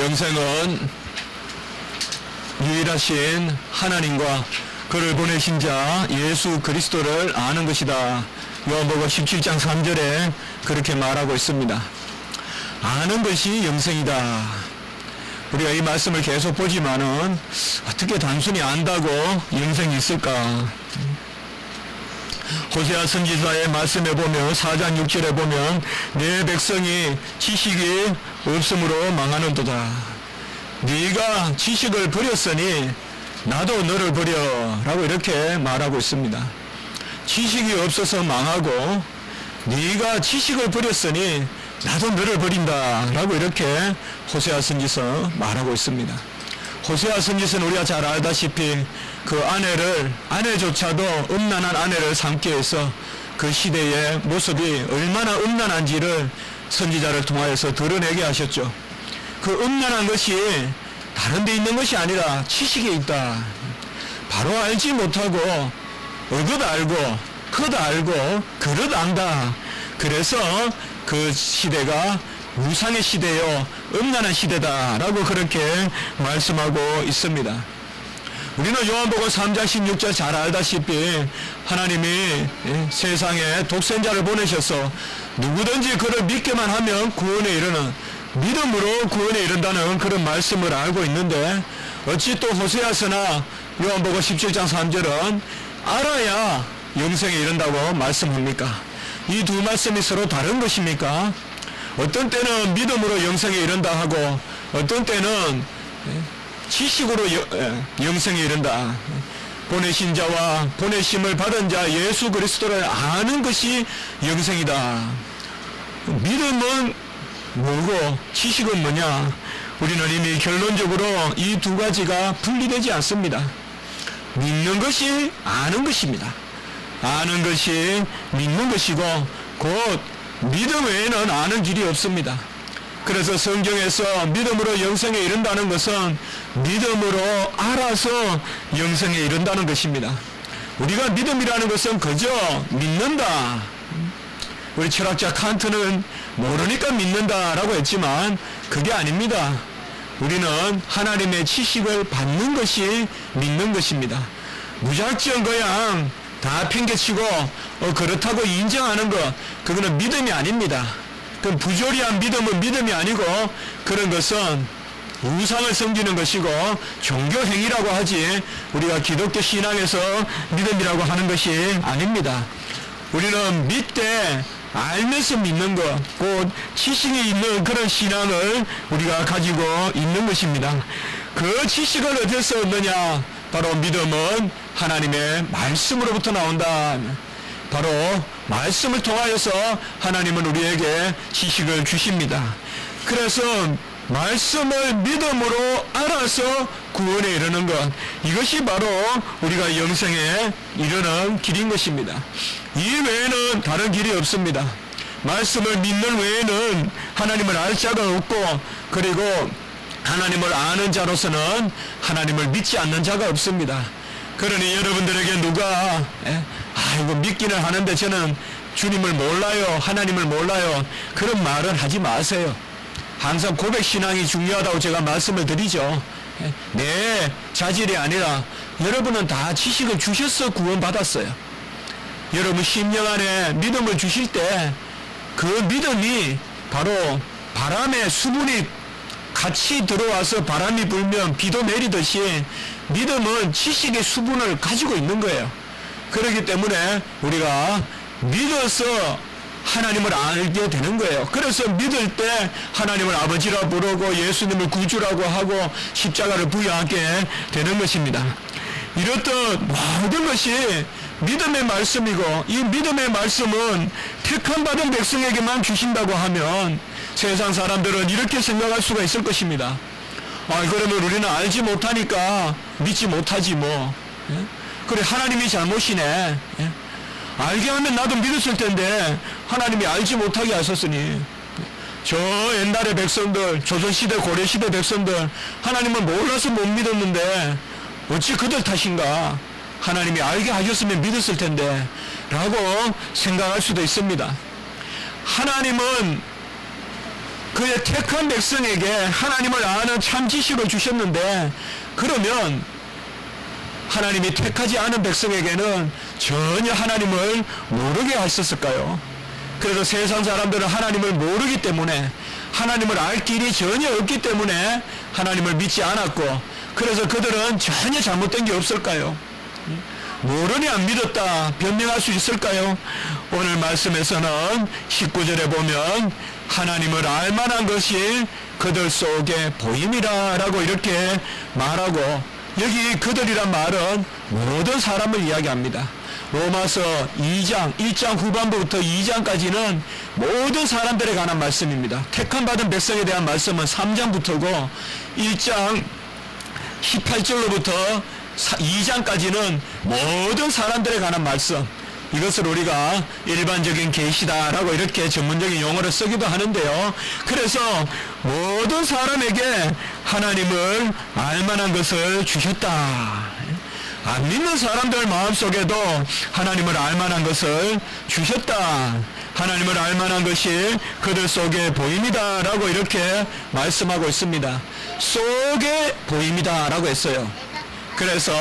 영생은 유일하신 하나님과 그를 보내신 자 예수 그리스도를 아는 것이다. 요한복음 17장 3절에 그렇게 말하고 있습니다. 아는 것이 영생이다. 우리가 이 말씀을 계속 보지만은 어떻게 단순히 안다고 영생이 있을까? 호세아 선지자의 말씀에 보면 4장 6절에 보면 내 백성이 지식이 없으므로 망하는도다. 네가 지식을 버렸으니 나도 너를 버려 라고 이렇게 말하고 있습니다. 지식이 없어서 망하고 네가 지식을 버렸으니 나도 너를 버린다 라고 이렇게 호세아 선지서 말하고 있습니다. 호세아 선지서는 우리가 잘 알다시피 그 아내조차도 음란한 아내를 삼게 해서 그 시대의 모습이 얼마나 음란한지를 선지자를 통하여서 드러내게 하셨죠. 그 음란한 것이 다른 데 있는 것이 아니라 지식에 있다. 바로 알지 못하고 어긋 알고 헛 알고 그릇 안다. 그래서 그 시대가 우상의 시대요 음란한 시대다라고 그렇게 말씀하고 있습니다. 우리는 요한복음 3장 16절 잘 알다시피 하나님이 세상에 독생자를 보내셔서 누구든지 그를 믿기만 하면 구원에 이르는 믿음으로 구원에 이른다는 그런 말씀을 알고 있는데 어찌 또 호세아서나 요한복음 17장 3절은 알아야 영생에 이른다고 말씀합니까? 이 두 말씀이 서로 다른 것입니까? 어떤 때는 믿음으로 영생에 이른다 하고 어떤 때는 지식으로 영생에 이른다. 보내신 자와 보내심을 받은 자 예수 그리스도를 아는 것이 영생이다. 믿음은 뭐고 지식은 뭐냐? 우리는 이미 결론적으로 이 두 가지가 분리되지 않습니다. 믿는 것이 아는 것입니다. 아는 것이 믿는 것이고 곧 믿음 외에는 아는 길이 없습니다. 그래서 성경에서 믿음으로 영생에 이른다는 것은 믿음으로 알아서 영생에 이른다는 것입니다. 우리가 믿음이라는 것은 그저 믿는다. 우리 철학자 칸트는 모르니까 믿는다라고 했지만 그게 아닙니다. 우리는 하나님의 지식을 받는 것이 믿는 것입니다. 무작정 그냥 다 팽개치고 그렇다고 인정하는 것 그거는 믿음이 아닙니다. 그 부조리한 믿음은 믿음이 아니고 그런 것은 우상을 섬기는 것이고 종교행위라고 하지 우리가 기독교 신앙에서 믿음이라고 하는 것이 아닙니다. 우리는 믿되 알면서 믿는 것, 곧 지식이 있는 그런 신앙을 우리가 가지고 있는 것입니다. 그 지식을 어디서 얻느냐? 바로 믿음은 하나님의 말씀으로부터 나온다. 바로 말씀을 통하여서 하나님은 우리에게 지식을 주십니다. 그래서 말씀을 믿음으로 알아서 구원에 이르는 것, 이것이 바로 우리가 영생에 이르는 길인 것입니다. 이 외에는 다른 길이 없습니다. 말씀을 믿는 외에는 하나님을 알 자가 없고 그리고 하나님을 아는 자로서는 하나님을 믿지 않는 자가 없습니다. 그러니 여러분들에게 누가 아이고 믿기는 하는데 저는 주님을 몰라요, 하나님을 몰라요, 그런 말은 하지 마세요. 항상 고백신앙이 중요하다고 제가 말씀을 드리죠. 내 자질이 아니라 여러분은 다 지식을 주셔서 구원받았어요. 여러분 심령 안에 믿음을 주실 때 그 믿음이 바로 바람에 수분이 같이 들어와서 바람이 불면 비도 내리듯이 믿음은 지식의 수분을 가지고 있는 거예요. 그렇기 때문에 우리가 믿어서 하나님을 알게 되는 거예요. 그래서 믿을 때 하나님을 아버지라 부르고 예수님을 구주라고 하고 십자가를 부여하게 되는 것입니다. 이렇듯 모든 것이 믿음의 말씀이고 이 믿음의 말씀은 택함 받은 백성에게만 주신다고 하면 세상 사람들은 이렇게 생각할 수가 있을 것입니다. 그러면 우리는 알지 못하니까 믿지 못하지 뭐. 그래 하나님이 잘못이네. 알게 하면 나도 믿었을 텐데 하나님이 알지 못하게 하셨으니 저 옛날의 백성들 조선시대 고려시대 백성들 하나님을 몰라서 못 믿었는데 어찌 그들 탓인가? 하나님이 알게 하셨으면 믿었을 텐데 라고 생각할 수도 있습니다. 하나님은 그의 택한 백성에게 하나님을 아는 참 지식을 주셨는데, 그러면 하나님이 택하지 않은 백성에게는 전혀 하나님을 모르게 하셨을까요? 그래서 세상 사람들은 하나님을 모르기 때문에, 하나님을 알 길이 전혀 없기 때문에 하나님을 믿지 않았고, 그래서 그들은 전혀 잘못된 게 없을까요? 모르니 안 믿었다 변명할 수 있을까요? 오늘 말씀에서는 19절에 보면 하나님을 알만한 것이 그들 속에 보임이라 라고 이렇게 말하고, 여기 그들이란 말은 모든 사람을 이야기합니다. 로마서 2장 1장 후반부부터 2장까지는 모든 사람들에 관한 말씀입니다. 택함 받은 백성에 대한 말씀은 3장부터고, 1장 18절로부터 2장까지는 모든 사람들에 관한 말씀, 이것을 우리가 일반적인 계시다라고 이렇게 전문적인 용어를 쓰기도 하는데요. 그래서 모든 사람에게 하나님을 알만한 것을 주셨다. 안 믿는 사람들 마음속에도 하나님을 알만한 것을 주셨다. 하나님을 알만한 것이 그들 속에 보입니다 라고 이렇게 말씀하고 있습니다. 속에 보입니다 라고 했어요. 그래서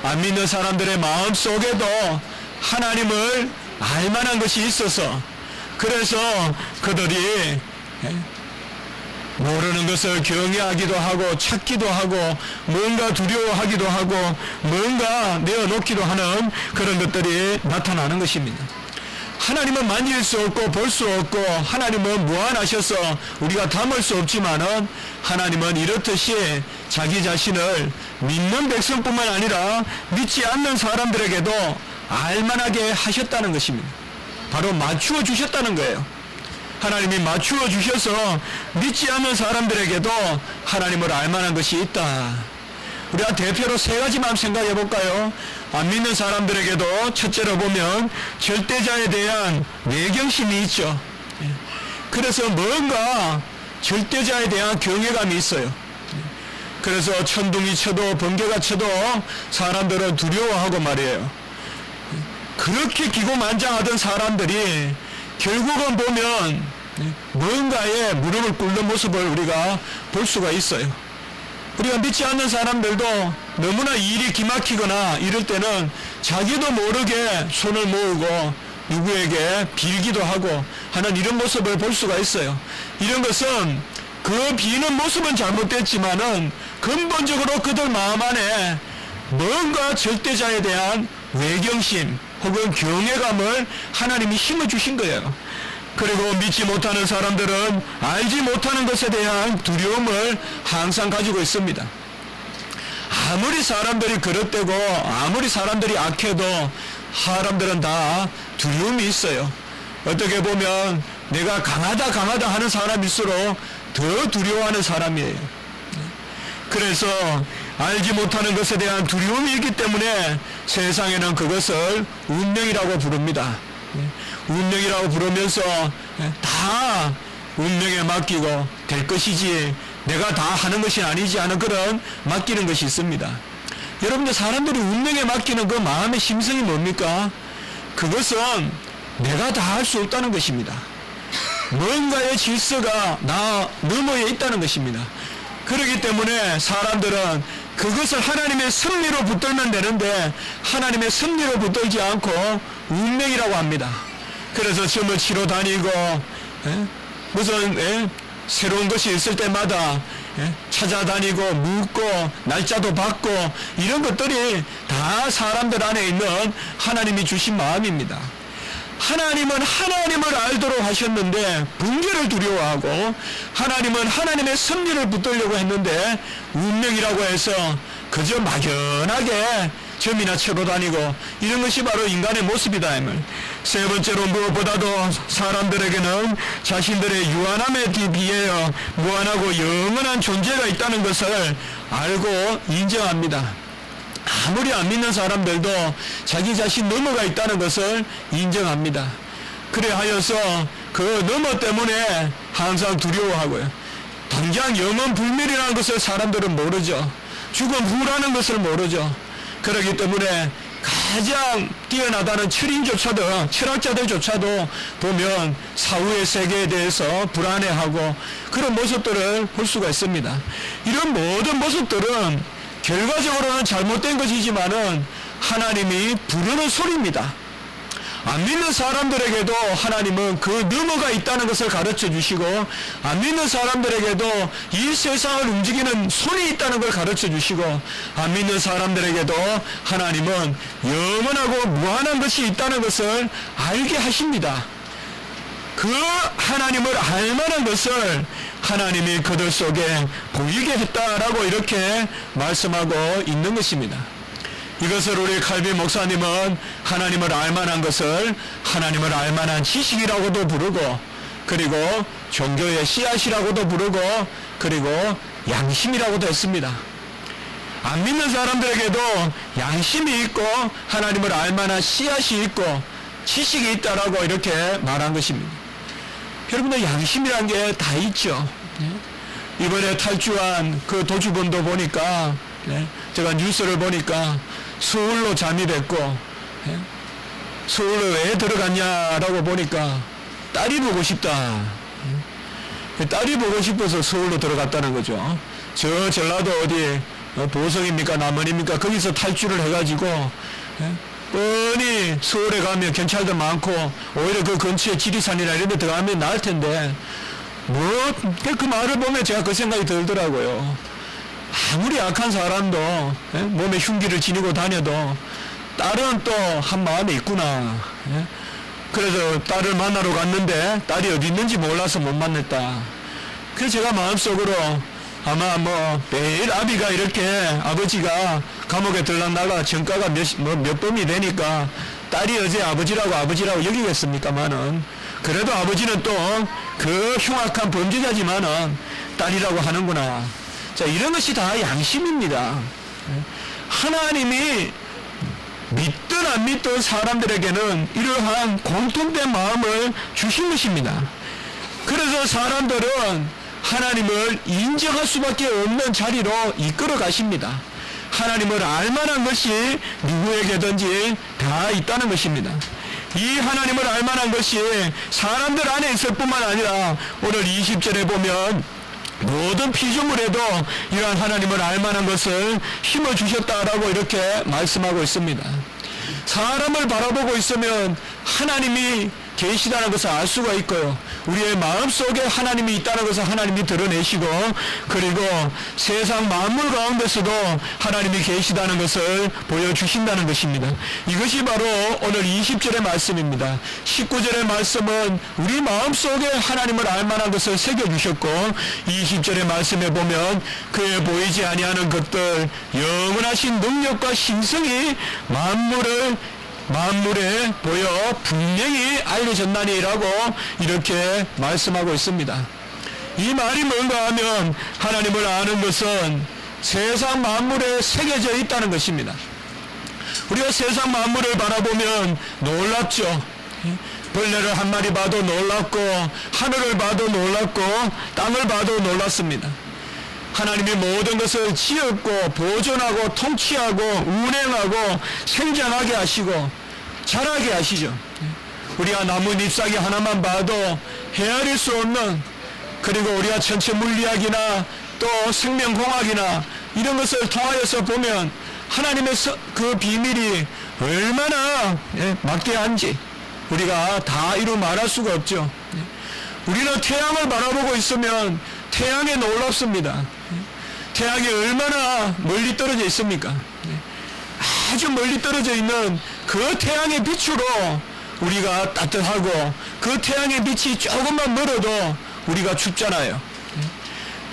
안 믿는 사람들의 마음속에도 하나님을 알만한 것이 있어서, 그래서 그들이 모르는 것을 경외하기도 하고 찾기도 하고 뭔가 두려워하기도 하고 뭔가 내어놓기도 하는 그런 것들이 나타나는 것입니다. 하나님은 만질 수 없고 볼 수 없고 하나님은 무한하셔서 우리가 담을 수 없지만은, 하나님은 이렇듯이 자기 자신을 믿는 백성뿐만 아니라 믿지 않는 사람들에게도 알만하게 하셨다는 것입니다. 바로 맞추어 주셨다는 거예요. 하나님이 맞추어 주셔서 믿지 않는 사람들에게도 하나님을 알만한 것이 있다. 우리가 대표로 세 가지만 생각해 볼까요? 안 믿는 사람들에게도 첫째로 보면 절대자에 대한 외경심이 있죠. 그래서 뭔가 절대자에 대한 경외감이 있어요. 그래서 천둥이 쳐도 번개가 쳐도 사람들은 두려워하고 말이에요. 그렇게 기고만장하던 사람들이 결국은 보면 뭔가에 무릎을 꿇는 모습을 우리가 볼 수가 있어요. 우리가 믿지 않는 사람들도 너무나 일이 기막히거나 이럴 때는 자기도 모르게 손을 모으고 누구에게 빌기도 하고 하는 이런 모습을 볼 수가 있어요. 이런 것은 그 비는 모습은 잘못됐지만은 근본적으로 그들 마음 안에 뭔가 절대자에 대한 외경심 혹은 경외감을 하나님이 심어주신 거예요. 그리고 믿지 못하는 사람들은 알지 못하는 것에 대한 두려움을 항상 가지고 있습니다. 아무리 사람들이 그릇되고 아무리 사람들이 악해도 사람들은 다 두려움이 있어요. 어떻게 보면 내가 강하다 하는 사람일수록 더 두려워하는 사람이에요. 그래서 알지 못하는 것에 대한 두려움이 있기 때문에 세상에는 그것을 운명이라고 부릅니다. 운명이라고 부르면서 다 운명에 맡기고 될 것이지 내가 다 하는 것이 아니지 하는 그런 맡기는 것이 있습니다. 여러분들, 사람들이 운명에 맡기는 그 마음의 심성이 뭡니까? 그것은 내가 다 할 수 없다는 것입니다. 뭔가의 질서가 나 너머에 있다는 것입니다. 그렇기 때문에 사람들은 그것을 하나님의 섭리로 붙들면 되는데 하나님의 섭리로 붙들지 않고 운명이라고 합니다. 그래서 점을 치러 다니고 무슨 새로운 것이 있을 때마다 찾아다니고 묻고 날짜도 받고 이런 것들이 다 사람들 안에 있는 하나님이 주신 마음입니다. 하나님은 하나님을 알도록 하셨는데 붕괴를 두려워하고, 하나님은 하나님의 섭리를 붙들려고 했는데 운명이라고 해서 그저 막연하게 점이나 채로 다니고, 이런 것이 바로 인간의 모습이다. 세 번째로, 무엇보다도 사람들에게는 자신들의 유한함에 비하여 무한하고 영원한 존재가 있다는 것을 알고 인정합니다. 아무리 안 믿는 사람들도 자기 자신 너머가 있다는 것을 인정합니다. 그래 하여서 그 너머 때문에 항상 두려워하고요. 당장 영원 불멸이라는 것을 사람들은 모르죠. 죽음 후라는 것을 모르죠. 그렇기 때문에 가장 뛰어나다는 철학자들조차도 보면 사후의 세계에 대해서 불안해하고 그런 모습들을 볼 수가 있습니다. 이런 모든 모습들은 결과적으로는 잘못된 것이지만은 하나님이 부르는 소리입니다. 안 믿는 사람들에게도 하나님은 그 너머가 있다는 것을 가르쳐 주시고, 안 믿는 사람들에게도 이 세상을 움직이는 손이 있다는 걸 가르쳐 주시고, 안 믿는 사람들에게도 하나님은 영원하고 무한한 것이 있다는 것을 알게 하십니다. 그 하나님을 알만한 것을 하나님이 그들 속에 보이게 했다라고 이렇게 말씀하고 있는 것입니다. 이것을 우리 칼빈 목사님은 하나님을 알만한 것을 하나님을 알만한 지식이라고도 부르고, 그리고 종교의 씨앗이라고도 부르고, 그리고 양심이라고도 했습니다. 안 믿는 사람들에게도 양심이 있고 하나님을 알만한 씨앗이 있고 지식이 있다라고 이렇게 말한 것입니다. 여러분들, 양심이란 게 다 있죠. 이번에 탈주한 그 도주범도 보니까, 제가 뉴스를 보니까 서울로 잠입했고, 서울로 왜 들어갔냐라고 보니까 딸이 보고 싶다. 딸이 보고 싶어서 서울로 들어갔다는 거죠. 저 전라도 어디 보성입니까 남원입니까 거기서 탈주를 해가지고 뻔히 서울에 가면 경찰도 많고 오히려 그 근처에 지리산이나 이런 데 들어가면 나을 텐데, 그 말을 보면 제가 그 생각이 들더라고요. 아무리 약한 사람도 몸에 흉기를 지니고 다녀도 딸은 또 한 마음에 있구나. 그래서 딸을 만나러 갔는데 딸이 어디 있는지 몰라서 못 만났다. 그래서 제가 마음속으로 아마 매일 아비가 이렇게 아버지가 감옥에 들락나가 전가가 몇 범이 되니까 딸이 어제 아버지라고 여기겠습니까만은, 그래도 아버지는 또 그 흉악한 범죄자지만은 딸이라고 하는구나. 자, 이런 것이 다 양심입니다. 하나님이 믿든 안 믿든 사람들에게는 이러한 공통된 마음을 주신 것입니다. 그래서 사람들은 하나님을 인정할 수밖에 없는 자리로 이끌어 가십니다. 하나님을 알만한 것이 누구에게든지 다 있다는 것입니다. 이 하나님을 알만한 것이 사람들 안에 있을 뿐만 아니라 오늘 20절에 보면 모든 피조물에도 이러한 하나님을 알만한 것을 심어주셨다라고 이렇게 말씀하고 있습니다. 사람을 바라보고 있으면 하나님이 계시다는 것을 알 수가 있고요. 우리의 마음속에 하나님이 있다는 것을 하나님이 드러내시고, 그리고 세상 만물 가운데서도 하나님이 계시다는 것을 보여주신다는 것입니다. 이것이 바로 오늘 20절의 말씀입니다. 19절의 말씀은 우리 마음속에 하나님을 알만한 것을 새겨주셨고, 20절의 말씀에 보면 그의 보이지 아니하는 것들 영원하신 능력과 신성이 만물에 보여 분명히 알려졌나니라고 이렇게 말씀하고 있습니다. 이 말이 뭔가 하면 하나님을 아는 것은 세상 만물에 새겨져 있다는 것입니다. 우리가 세상 만물을 바라보면 놀랍죠. 벌레를 한 마리 봐도 놀랍고, 하늘을 봐도 놀랍고, 땅을 봐도 놀랍습니다. 하나님이 모든 것을 지었고 보존하고 통치하고 운행하고 생장하게 하시고 자라게 하시죠. 우리가 나무 잎사귀 하나만 봐도 헤아릴 수 없는, 그리고 우리가 천체 물리학이나 또 생명공학이나 이런 것을 통하여서 보면 하나님의 그 비밀이 얼마나 막대한지 우리가 다 이루 말할 수가 없죠. 우리는 태양을 바라보고 있으면 태양이 놀랍습니다. 태양이 얼마나 멀리 떨어져 있습니까? 아주 멀리 떨어져 있는 그 태양의 빛으로 우리가 따뜻하고, 그 태양의 빛이 조금만 멀어도 우리가 춥잖아요.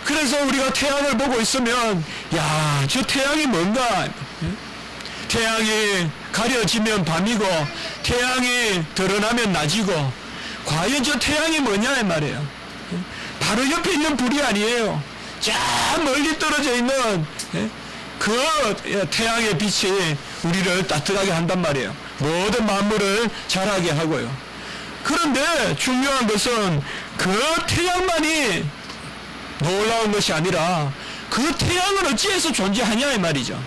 그래서 우리가 태양을 보고 있으면, 야, 저 태양이 뭔가? 태양이 가려지면 밤이고 태양이 드러나면 낮이고, 과연 저 태양이 뭐냐 이 말이에요. 바로 옆에 있는 불이 아니에요. 저 멀리 떨어져 있는 그 태양의 빛이 우리를 따뜻하게 한단 말이에요. 모든 만물을 자라게 하고요. 그런데 중요한 것은 그 태양만이 놀라운 것이 아니라 그 태양은 어찌해서 존재하냐 이 말이죠.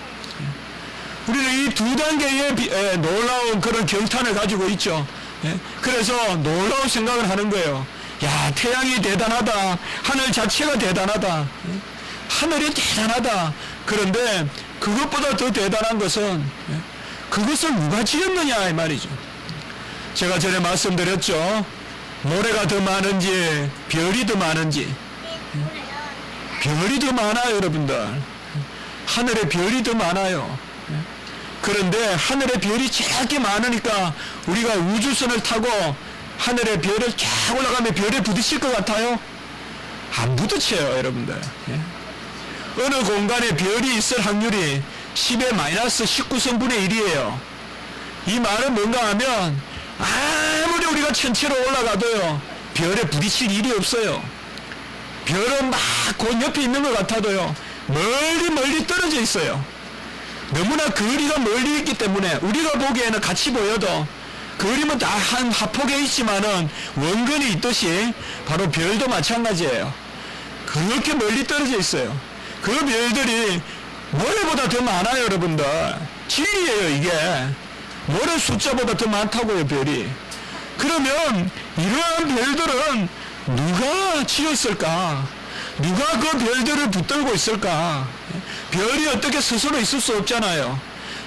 우리는 이 두 단계의 놀라운 그런 경탄을 가지고 있죠. 예? 그래서 놀라운 생각을 하는 거예요. 야, 태양이 대단하다. 하늘 자체가 대단하다. 예? 하늘이 대단하다. 그런데 그것보다 더 대단한 것은 그것을 누가 지었느냐 이 말이죠. 제가 전에 말씀드렸죠. 모래가 더 많은지 별이 더 많은지. 별이 더 많아요, 여러분들. 하늘에 별이 더 많아요. 그런데 하늘에 별이 저렇게 많으니까 우리가 우주선을 타고 하늘에 별을 쫙 올라가면 별에 부딪힐 것 같아요? 안 부딪혀요, 여러분들. 어느 공간에 별이 있을 확률이 10의 마이너스 19승분의 1이에요. 이 말은 뭔가 하면 아무리 우리가 천체로 올라가도요, 별에 부딪힐 일이 없어요. 별은 막 곧 옆에 있는 것 같아도요, 멀리 떨어져 있어요. 너무나 거리가 멀리 있기 때문에 우리가 보기에는 같이 보여도 그림은 다 한 하폭에 있지만은 원근이 있듯이 바로 별도 마찬가지예요. 그렇게 멀리 떨어져 있어요. 그 별들이 모래보다 더 많아요, 여러분들. 진리예요, 이게. 모래 숫자보다 더 많다고요, 별이. 그러면 이러한 별들은 누가 지었을까? 누가 그 별들을 붙들고 있을까? 별이 어떻게 스스로 있을 수 없잖아요.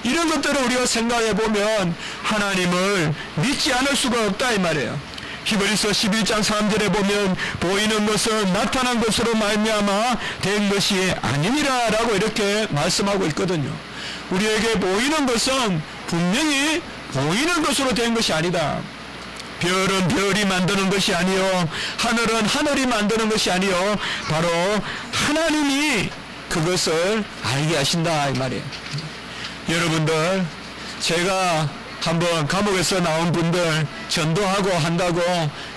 이런 것들을 우리가 생각해 보면 하나님을 믿지 않을 수가 없다 이 말이에요. 히브리서 11장 3절에 보면 보이는 것은 나타난 것으로 말미암아 된 것이 아니니라 라고 이렇게 말씀하고 있거든요. 우리에게 보이는 것은 분명히 보이는 것으로 된 것이 아니다. 별은 별이 만드는 것이 아니요, 하늘은 하늘이 만드는 것이 아니요, 바로 하나님이 그것을 알게 하신다 이 말이에요. 여러분들, 제가 한번 감옥에서 나온 분들 전도하고 한다고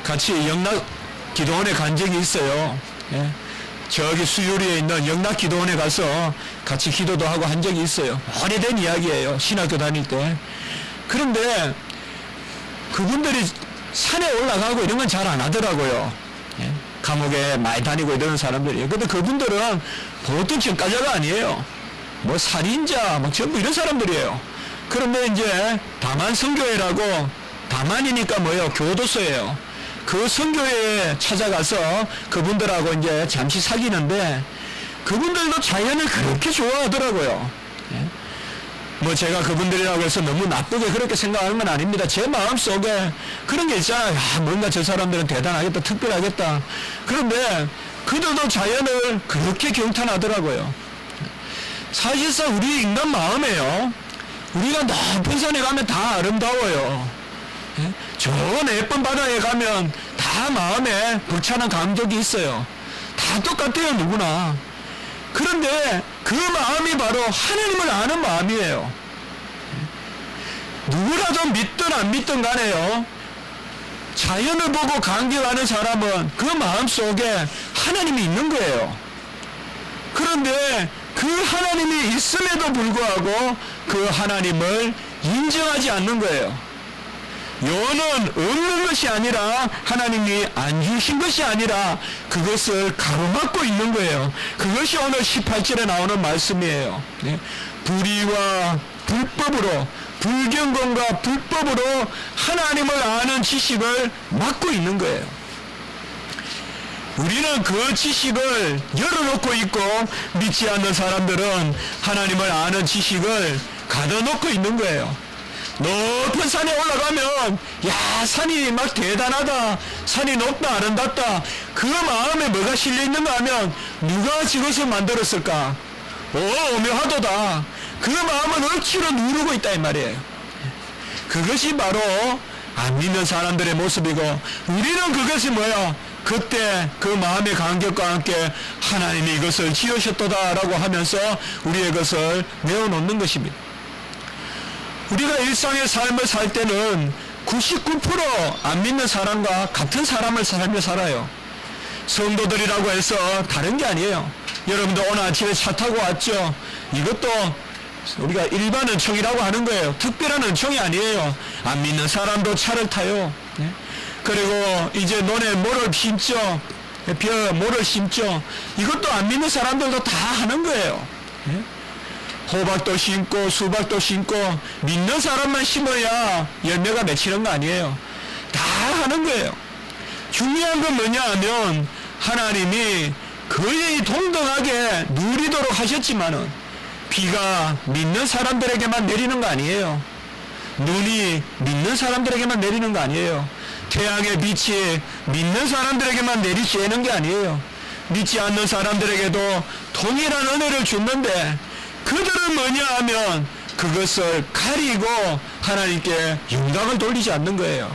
같이 영락 기도원에 간 적이 있어요. 예. 저기 수유리에 있는 영락 기도원에 가서 같이 기도도 하고 한 적이 있어요. 오래된 이야기예요, 신학교 다닐 때. 그런데 그분들이 산에 올라가고 이런 건 잘 안 하더라고요. 예? 감옥에 많이 다니고 이러는 사람들이에요. 근데 그분들은 보통 전과자가 아니에요. 뭐 살인자, 뭐 전부 이런 사람들이에요. 그런데 이제 다만 성교회라고, 다만이니까 뭐예요? 교도소예요. 그 성교회에 찾아가서 그분들하고 이제 잠시 사귀는데 그분들도 자연을 그렇게 좋아하더라고요. 예? 뭐 제가 그분들이라고 해서 너무 나쁘게 그렇게 생각하는 건 아닙니다. 제 마음속에 그런 게 있잖아요. 야, 뭔가 저 사람들은 대단하겠다, 특별하겠다. 그런데 그들도 자연을 그렇게 경탄하더라고요. 사실상 우리 인간 마음에요, 우리가 높은 산에 가면 다 아름다워요. 예? 좋은 예쁜 바다에 가면 다 마음에 불편한 감격이 있어요. 다 똑같아요, 누구나. 그런데 그 마음이 바로 하나님을 아는 마음이에요. 누구라도 믿든 안 믿든 간에요, 자연을 보고 감격하는 사람은 그 마음 속에 하나님이 있는 거예요. 그런데 그 하나님이 있음에도 불구하고 그 하나님을 인정하지 않는 거예요. 요는 없는 것이 아니라, 하나님이 안 주신 것이 아니라 그것을 가로막고 있는 거예요. 그것이 오늘 18절에 나오는 말씀이에요. 네? 불의와 불법으로, 불경건과 불법으로 하나님을 아는 지식을 막고 있는 거예요. 우리는 그 지식을 열어놓고 있고, 믿지 않는 사람들은 하나님을 아는 지식을 가둬놓고 있는 거예요. 높은 산에 올라가면 야, 산이 막 대단하다, 산이 높다, 아름답다, 그 마음에 뭐가 실려 있는가 하면 누가 저것을 만들었을까? 오묘하도다. 그 마음은 억지로 누르고 있다 이 말이에요. 그것이 바로 안 믿는 사람들의 모습이고, 우리는 그것이 뭐야? 그때 그 마음의 감격과 함께 하나님이 이것을 지으셨도다라고 하면서 우리의 것을 내어놓는 것입니다. 우리가 일상의 삶을 살 때는 99% 안 믿는 사람과 같은 사람을 살며 살아요. 성도들이라고 해서 다른 게 아니에요. 여러분도 오늘 아침에 차 타고 왔죠? 이것도 우리가 일반 은총이라고 하는 거예요. 특별한 은총이 아니에요. 안 믿는 사람도 차를 타요. 그리고 이제 논에 모를 심죠. 모를 심죠. 이것도 안 믿는 사람들도 다 하는 거예요. 호박도 심고 수박도 심고 믿는 사람만 심어야 열매가 맺히는 거 아니에요. 다 하는 거예요. 중요한 건 뭐냐 하면 하나님이 거의 동등하게 누리도록 하셨지만은 비가 믿는 사람들에게만 내리는 거 아니에요. 눈이 믿는 사람들에게만 내리는 거 아니에요. 태양의 빛이 믿는 사람들에게만 내리쬐는 게 아니에요. 믿지 않는 사람들에게도 동일한 은혜를 줬는데 그들은 뭐냐 하면 그것을 가리고 하나님께 영광을 돌리지 않는 거예요.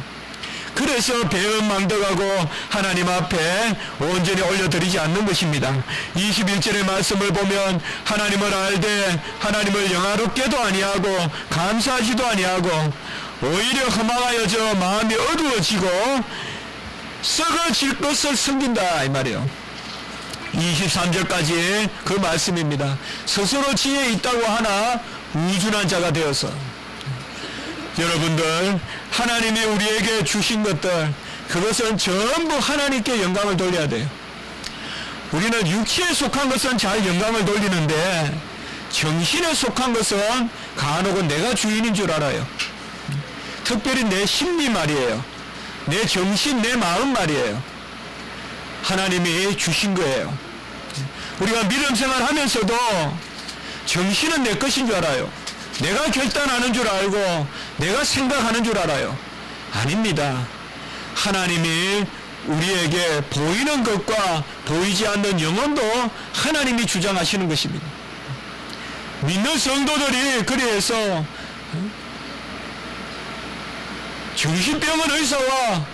그래서 배은망덕하고 하나님 앞에 온전히 올려드리지 않는 것입니다. 21절의 말씀을 보면 하나님을 알되 하나님을 영화롭게도 아니하고 감사하지도 아니하고 오히려 허망하여져 마음이 어두워지고 썩어질 것을 숨긴다 이 말이에요. 23절까지 그 말씀입니다. 스스로 지혜 있다고 하나 우준한 자가 되어서. 여러분들 하나님이 우리에게 주신 것들 그것은 전부 하나님께 영광을 돌려야 돼요. 우리는 육체에 속한 것은 잘 영광을 돌리는데 정신에 속한 것은 간혹은 내가 주인인 줄 알아요. 특별히 내 심리 말이에요. 내 정신, 내 마음 말이에요. 하나님이 주신 거예요. 우리가 믿음 생활하면서도 정신은 내 것인 줄 알아요. 내가 결단하는 줄 알고 내가 생각하는 줄 알아요. 아닙니다. 하나님이 우리에게 보이는 것과 보이지 않는 영혼도 하나님이 주장하시는 것입니다. 믿는 성도들이 그래서 정신병원 의사와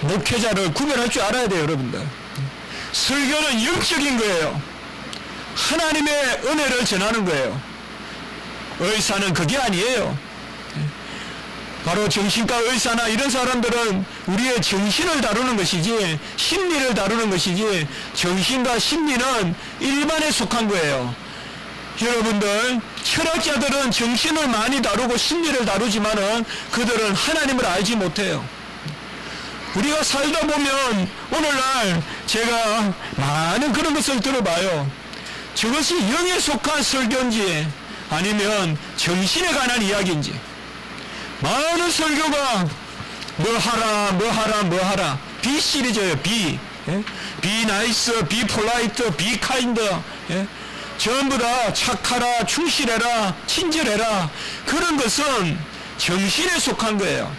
목회자를 구별할 줄 알아야 돼요, 여러분들. 설교는 영적인 거예요. 하나님의 은혜를 전하는 거예요. 의사는 그게 아니에요. 바로 정신과 의사나 이런 사람들은 우리의 정신을 다루는 것이지 심리를 다루는 것이지 정신과 심리는 일반에 속한 거예요. 여러분들 철학자들은 정신을 많이 다루고 심리를 다루지만은 그들은 하나님을 알지 못해요. 우리가 살다 보면 오늘날 제가 많은 그런 것을 들어봐요. 저것이 영에 속한 설교인지 아니면 정신에 관한 이야기인지 많은 설교가 뭐 하라 비 시리즈예요. 비 나이스, 비 폴라이트, 비 카인드 전부 다 착하라, 충실해라, 친절해라. 그런 것은 정신에 속한 거예요.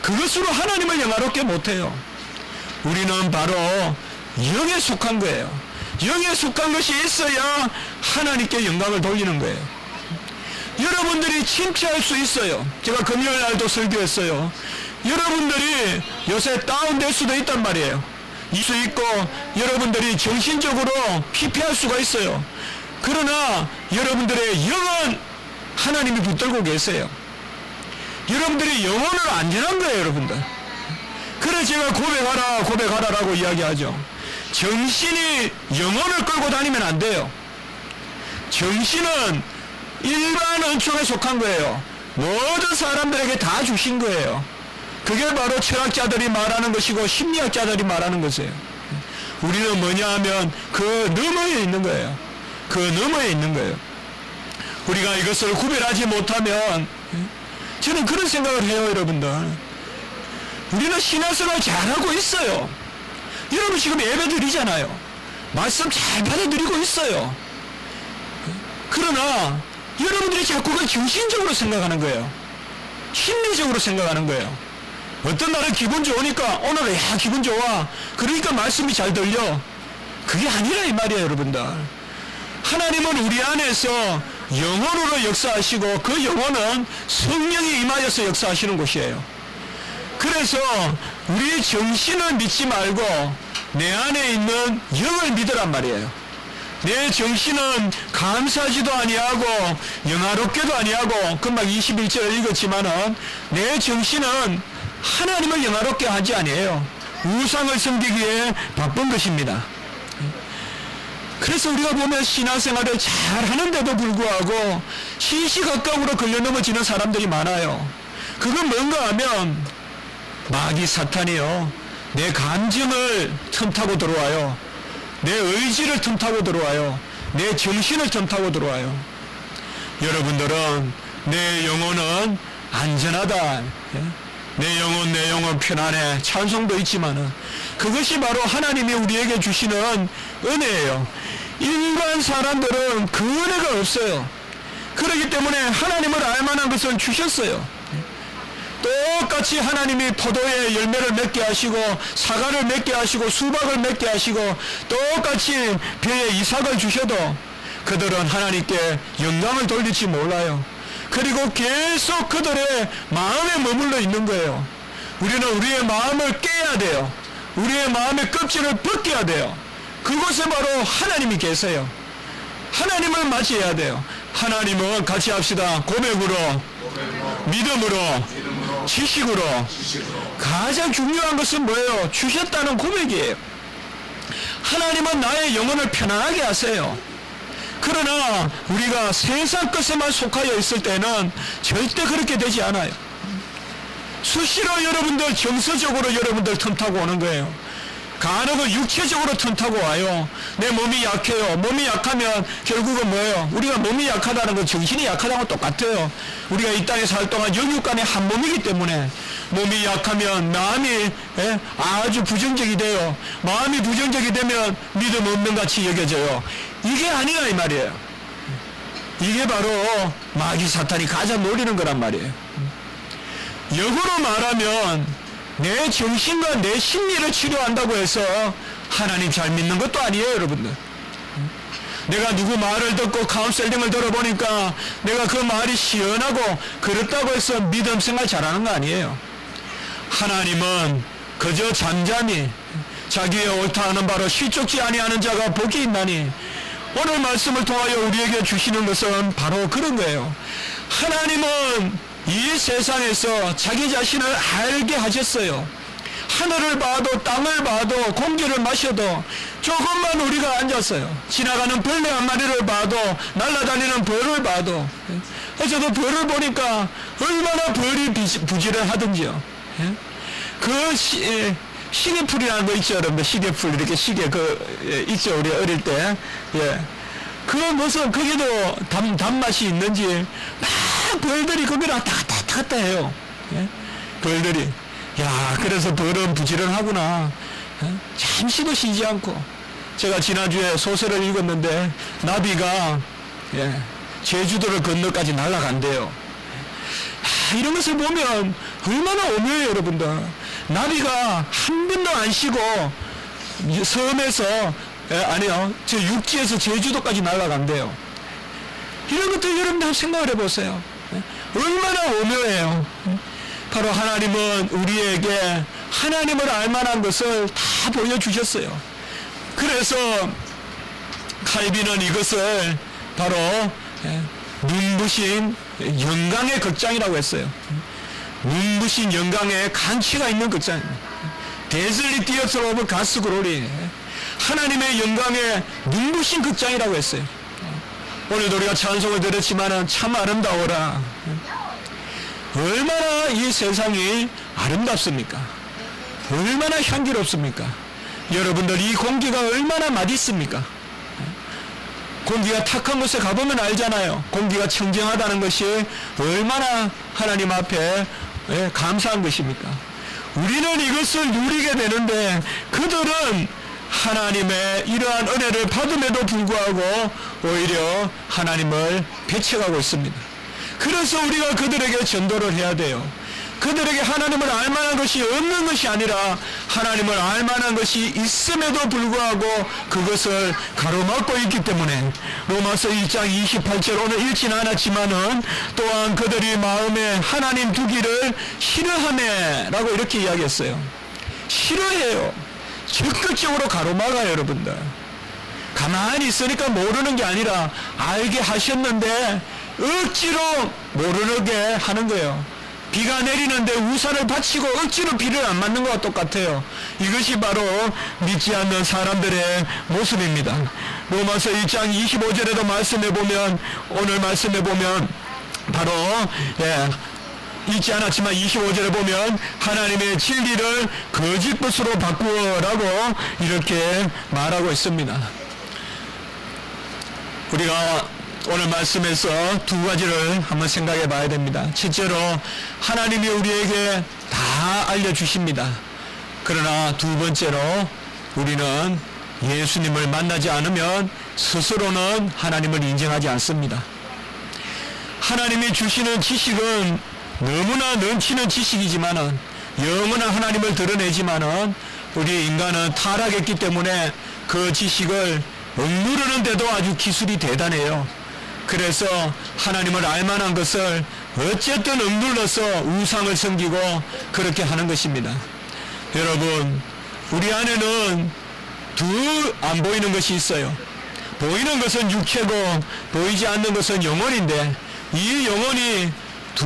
그것으로 하나님을 영화롭게 못해요. 우리는 바로 영에 속한 거예요. 영에 속한 것이 있어야 하나님께 영광을 돌리는 거예요. 여러분들이 칭찬할 수 있어요. 제가 금요일 날도 설교했어요. 여러분들이 요새 다운될 수도 있단 말이에요. 수 있고 여러분들이 정신적으로 피폐할 수가 있어요. 그러나 여러분들의 영은 하나님이 붙들고 계세요. 여러분들이 영혼을 안전한 거예요, 여러분들. 그래서 제가 고백하라라고 이야기하죠. 정신이 영혼을 끌고 다니면 안 돼요. 정신은 일반 은총에 속한 거예요. 모든 사람들에게 다 주신 거예요. 그게 바로 철학자들이 말하는 것이고 심리학자들이 말하는 것이에요. 우리는 뭐냐 하면 그 너머에 있는 거예요. 그 너머에 있는 거예요. 우리가 이것을 구별하지 못하면 저는 그런 생각을 해요, 여러분들. 우리는 신앙생활 잘하고 있어요. 여러분 지금 예배 드리잖아요. 말씀 잘 받아들이고 있어요. 그러나 여러분들이 자꾸 그 정신적으로 생각하는 거예요. 심리적으로 생각하는 거예요. 어떤 날은 기분 좋으니까 오늘은 기분 좋아. 그러니까 말씀이 잘 들려. 그게 아니라 이 말이에요, 여러분들. 하나님은 우리 안에서 영혼으로 역사하시고 그 영혼은 성령이 임하여서 역사하시는 곳이에요. 그래서 우리의 정신을 믿지 말고 내 안에 있는 영을 믿으란 말이에요. 내 정신은 감사하지도 아니하고 영화롭게도 아니하고 금방 21절을 읽었지만은 내 정신은 하나님을 영화롭게 하지 아니에요. 우상을 섬기기에 바쁜 것입니다. 그래서 우리가 보면 신앙생활을 잘 하는데도 불구하고 시시각각으로 걸려 넘어지는 사람들이 많아요. 그건 뭔가 하면 마귀 사탄이요, 내 감정을 틈타고 들어와요. 내 의지를 틈타고 들어와요. 내 정신을 틈타고 들어와요. 여러분들은 내 영혼은 안전하다. 내 영혼 편안해. 찬송도 있지만은 그것이 바로 하나님이 우리에게 주시는 은혜예요. 일반 사람들은 그 은혜가 없어요. 그렇기 때문에 하나님을 알만한 것을 주셨어요. 똑같이 하나님이 포도의 열매를 맺게 하시고 사과를 맺게 하시고 수박을 맺게 하시고 똑같이 벼에 이삭을 주셔도 그들은 하나님께 영광을 돌릴지 몰라요. 그리고 계속 그들의 마음에 머물러 있는 거예요. 우리는 우리의 마음을 깨야 돼요. 우리의 마음의 껍질을 벗겨야 돼요. 그곳에 바로 하나님이 계세요. 하나님을 맞이해야 돼요. 하나님은 같이 합시다. 고백으로, 믿음으로, 지식으로. 가장 중요한 것은 뭐예요? 주셨다는 고백이에요. 하나님은 나의 영혼을 편안하게 하세요. 그러나 우리가 세상 것에만 속하여 있을 때는 절대 그렇게 되지 않아요. 수시로 여러분들 정서적으로 여러분들 틈타고 오는 거예요. 간혹은 육체적으로 틈타고 와요. 내 몸이 약해요. 몸이 약하면 결국은 뭐예요? 우리가 몸이 약하다는 건 정신이 약하다는 건 똑같아요. 우리가 이 땅에 살 동안 영육간의 한 몸이기 때문에 몸이 약하면 마음이 아주 부정적이 돼요. 마음이 부정적이 되면 믿음 없는 같이 여겨져요. 이게 아니라 이 말이에요. 이게 바로 마귀 사탄이 가장 노리는 거란 말이에요. 역으로 말하면 내 정신과 내 심리를 치료한다고 해서 하나님 잘 믿는 것도 아니에요, 여러분들. 내가 누구 말을 듣고 카운셀링을 들어보니까 내가 그 말이 시원하고 그렇다고 해서 믿음 생활 잘하는 거 아니에요. 하나님은 그저 잠잠히 자기의 옳다 하는 바로 실족지 아니하는 자가 복이 있나니, 오늘 말씀을 통하여 우리에게 주시는 것은 바로 그런 거예요. 하나님은 이 세상에서 자기 자신을 알게 하셨어요. 하늘을 봐도 땅을 봐도 공기를 마셔도 조금만 우리가 앉았어요. 지나가는 벌레 한 마리를 봐도 날아다니는 벌을 봐도 저도 벌을 보니까 얼마나 벌이 부지런하든지요. 그 시계풀이라는 거 있죠, 여러분들. 시계풀 이렇게 시계 있죠, 우리 어릴 때. 그 무슨 거기도 단맛이 있는지 막 벌들이 거기를 왔다 갔다 해요. 벌들이. 야, 그래서 벌은 부지런하구나. 잠시도 쉬지 않고. 제가 지난주에 소설을 읽었는데 나비가 제주도를 건너까지 날아간대요. 이런 것을 보면 얼마나 오묘해요, 여러분들. 나비가 한 번도 안 쉬고 섬에서 아니요, 저 육지에서 제주도까지 날아간대요. 이런 것들 여러분들 생각을 해보세요. 얼마나 오묘해요. 바로 하나님은 우리에게 하나님을 알만한 것을 다 보여주셨어요. 그래서 칼빈은 이것을 바로 눈부신 영광의 극장이라고 했어요. 눈부신 영광의 간치가 있는 극장. 데즐리 디어스 오브 가스 글로리. 하나님의 영광의 눈부신 극장이라고 했어요. 오늘도 우리가 찬송을 들었지만 참 아름다워라. 얼마나 이 세상이 아름답습니까? 얼마나 향기롭습니까? 여러분들, 이 공기가 얼마나 맛있습니까? 공기가 탁한 곳에 가보면 알잖아요. 공기가 청정하다는 것이 얼마나 하나님 앞에 감사한 것입니까? 우리는 이것을 누리게 되는데 그들은 하나님의 이러한 은혜를 받음에도 불구하고 오히려 하나님을 배척하고 있습니다. 그래서 우리가 그들에게 전도를 해야 돼요. 그들에게 하나님을 알만한 것이 없는 것이 아니라 하나님을 알만한 것이 있음에도 불구하고 그것을 가로막고 있기 때문에 로마서 1장 28절 오늘 읽지는 않았지만은 또한 그들이 마음에 하나님 두기를 싫어하네 라고 이렇게 이야기했어요. 싫어해요. 적극적으로 가로막아요, 여러분들. 가만히 있으니까 모르는 게 아니라 알게 하셨는데 억지로 모르게 하는 거예요. 비가 내리는데 우산을 받치고 억지로 비를 안 맞는 것과 똑같아요. 이것이 바로 믿지 않는 사람들의 모습입니다. 로마서 1장 25절에도 말씀해보면, 오늘 말씀해보면 바로 읽지 않았지만 25절에 보면 하나님의 진리를 거짓 것으로 바꾸어라고 이렇게 말하고 있습니다. 우리가 오늘 말씀에서 두 가지를 한번 생각해 봐야 됩니다. 첫째로 하나님이 우리에게 다 알려주십니다. 그러나 두 번째로 우리는 예수님을 만나지 않으면 스스로는 하나님을 인정하지 않습니다. 하나님이 주시는 지식은 너무나 넘치는 지식이지만은 영원한 하나님을 드러내지만은 우리 인간은 타락했기 때문에 그 지식을 억누르는데도 아주 기술이 대단해요. 그래서 하나님을 알만한 것을 어쨌든 억눌러서 우상을 섬기고 그렇게 하는 것입니다. 여러분, 우리 안에는 두 안 보이는 것이 있어요. 보이는 것은 육체고 보이지 않는 것은 영혼인데 이 영혼이 두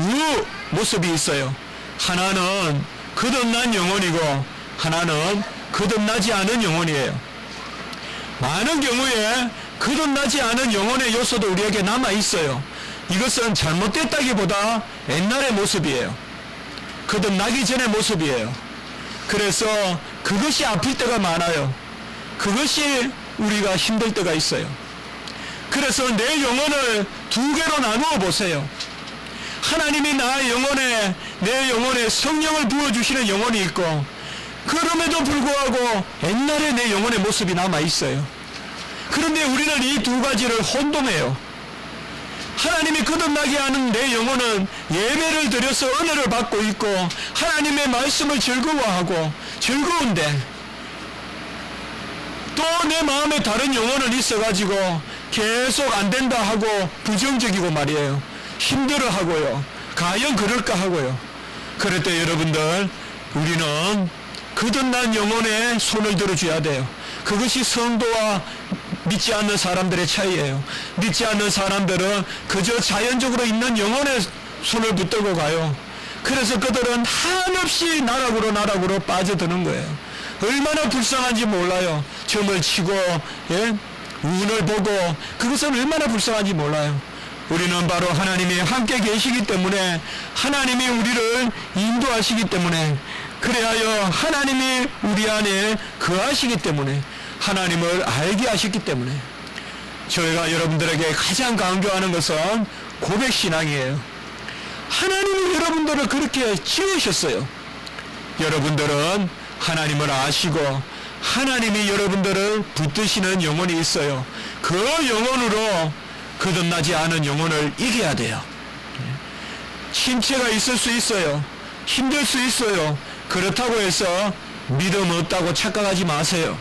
모습이 있어요. 하나는 거듭난 영혼이고 하나는 거듭나지 않은 영혼이에요. 많은 경우에 거듭나지 않은 영혼의 요소도 우리에게 남아 있어요. 이것은 잘못됐다기보다 옛날의 모습이에요. 거듭나기 전의 모습이에요. 그래서 그것이 아플 때가 많아요. 그것이 우리가 힘들 때가 있어요. 그래서 내 영혼을 두 개로 나누어 보세요. 하나님이 내 영혼에 성령을 부어주시는 영혼이 있고, 그럼에도 불구하고 옛날에 내 영혼의 모습이 남아 있어요. 그런데 우리는 이 두 가지를 혼동해요. 하나님이 거듭나게 하는 내 영혼은 예배를 드려서 은혜를 받고 있고 하나님의 말씀을 즐거워하고 즐거운데, 또 내 마음에 다른 영혼은 있어가지고 계속 안 된다 하고 부정적이고 말이에요. 힘들어하고요. 과연 그럴까 하고요. 그럴 때 여러분들, 우리는 거듭난 영혼에 손을 들어줘야 돼요. 그것이 성도와 믿지 않는 사람들의 차이예요. 믿지 않는 사람들은 그저 자연적으로 있는 영혼에 손을 붙들고 가요. 그래서 그들은 한없이 나락으로 빠져드는 거예요. 얼마나 불쌍한지 몰라요. 점을 치고 운을 보고 그것은 얼마나 불쌍한지 몰라요. 우리는 바로 하나님이 함께 계시기 때문에, 하나님이 우리를 인도하시기 때문에, 그래야 하나님이 우리 안에 거하시기 때문에, 하나님을 알게 하셨기 때문에, 저희가 여러분들에게 가장 강조하는 것은 고백신앙이에요. 하나님이 여러분들을 그렇게 지으셨어요. 여러분들은 하나님을 아시고 하나님이 여러분들을 붙드시는 영혼이 있어요. 그 영혼으로 거듭나지 않은 영혼을 이겨야 돼요. 침체가 있을 수 있어요. 힘들 수 있어요. 그렇다고 해서 믿음 없다고 착각하지 마세요.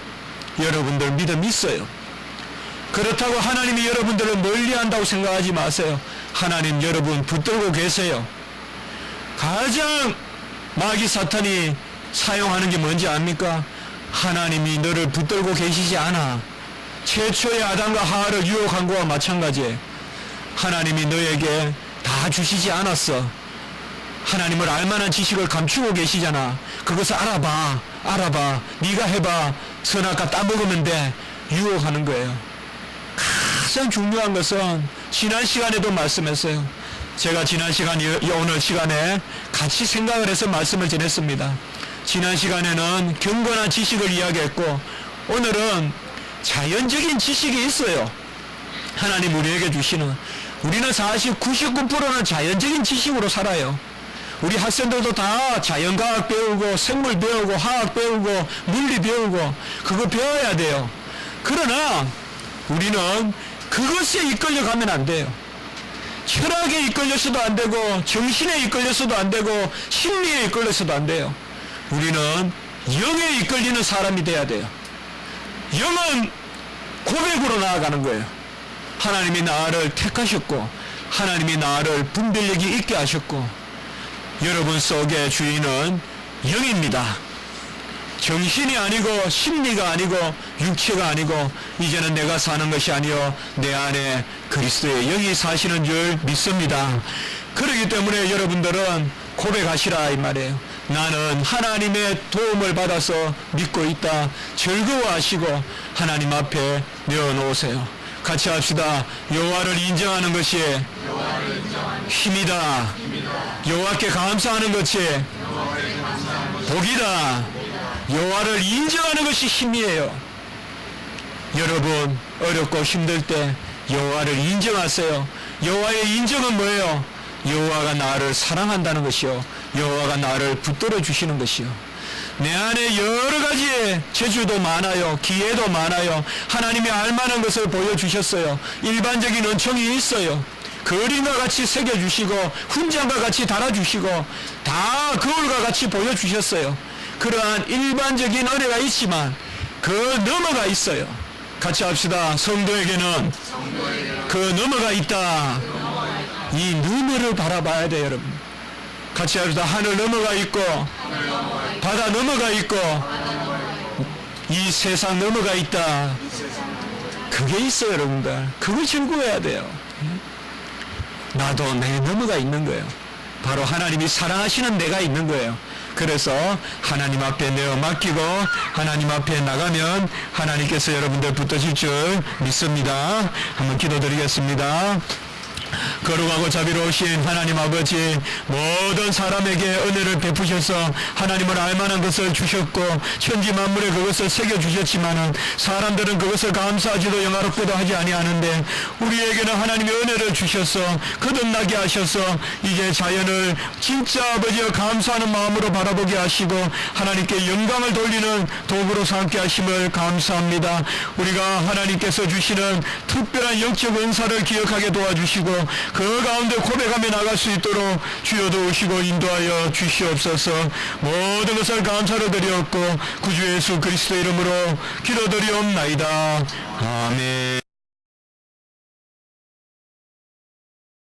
여러분들 믿음 있어요. 그렇다고 하나님이 여러분들을 멀리한다고 생각하지 마세요. 하나님 여러분 붙들고 계세요. 가장 마귀 사탄이 사용하는 게 뭔지 압니까? 하나님이 너를 붙들고 계시지 않아. 최초의 아담과 하와를 유혹한 것과 마찬가지예요. 하나님이 너에게 다 주시지 않았어. 하나님을 알만한 지식을 감추고 계시잖아. 그것을 알아봐. 네가 해봐. 선악과 따먹으면 돼. 유혹하는 거예요. 가장 중요한 것은 지난 시간에도 말씀했어요. 제가 지난 시간, 오늘 시간에 같이 생각을 해서 말씀을 전했습니다. 지난 시간에는 경건한 지식을 이야기했고, 오늘은 자연적인 지식이 있어요. 하나님 우리에게 주시는. 우리는 사실 99%는 자연적인 지식으로 살아요. 우리 학생들도 다 자연과학 배우고 생물 배우고 화학 배우고 물리 배우고 그거 배워야 돼요. 그러나 우리는 그것에 이끌려 가면 안 돼요. 철학에 이끌려서도 안 되고 정신에 이끌려서도 안 되고 심리에 이끌려서도 안 돼요. 우리는 영에 이끌리는 사람이 돼야 돼요. 영은 고백으로 나아가는 거예요. 하나님이 나를 택하셨고 하나님이 나를 분별력이 있게 하셨고, 여러분 속의 주인은 영입니다. 정신이 아니고 심리가 아니고 육체가 아니고, 이제는 내가 사는 것이 아니요 내 안에 그리스도의 영이 사시는 줄 믿습니다. 그렇기 때문에 여러분들은 고백하시라 이 말이에요. 나는 하나님의 도움을 받아서 믿고 있다. 즐거워하시고 하나님 앞에 내어놓으세요. 같이 합시다. 여호와를 인정하는 것이 힘이다. 여호와께 감사하는 것이 복이다. 여호와를 인정하는 것이 힘이에요. 여러분 어렵고 힘들 때 여호와를 인정하세요. 여호와의 인정은 뭐예요? 여호와가 나를 사랑한다는 것이요, 여호와가 나를 붙들어 주시는 것이요. 내 안에 여러 가지의 재주도 많아요. 기회도 많아요. 하나님이 알만한 것을 보여주셨어요. 일반적인 은총이 있어요. 그림과 같이 새겨주시고 훈장과 같이 달아주시고 다 거울과 같이 보여주셨어요. 그러한 일반적인 은혜가 있지만 그 너머가 있어요. 같이 합시다. 성도에게는 그 너머가 있다. 이 너머를 바라봐야 돼요, 여러분. 같이 합시다. 하늘 너머가 있고 바다 너머가 있고 이 세상 너머가 있다. 그게 있어요, 여러분들. 그걸 즐거워해야 돼요. 나도 내 너머가 있는 거예요. 바로 하나님이 사랑하시는 내가 있는 거예요. 그래서 하나님 앞에 내어 맡기고 하나님 앞에 나가면 하나님께서 여러분들 붙드실 줄 믿습니다. 한번 기도드리겠습니다. 거룩하고 자비로우신 하나님 아버지, 모든 사람에게 은혜를 베푸셔서 하나님을 알만한 것을 주셨고 천지 만물에 그것을 새겨주셨지만은 사람들은 그것을 감사하지도 영화롭게도 하지 아니하는데 우리에게는 하나님의 은혜를 주셔서 거듭나게 하셔서 이제 자연을 진짜 아버지여 감사하는 마음으로 바라보게 하시고 하나님께 영광을 돌리는 도구로 삼게 하심을 감사합니다. 우리가 하나님께서 주시는 특별한 영적 은사를 기억하게 도와주시고 그 가운데 고백하며 나갈 수 있도록 주여 도우시고 인도하여 주시옵소서. 모든 것을 감사를 드렸고 구주 예수 그리스도 이름으로 기도드리옵나이다. 아멘.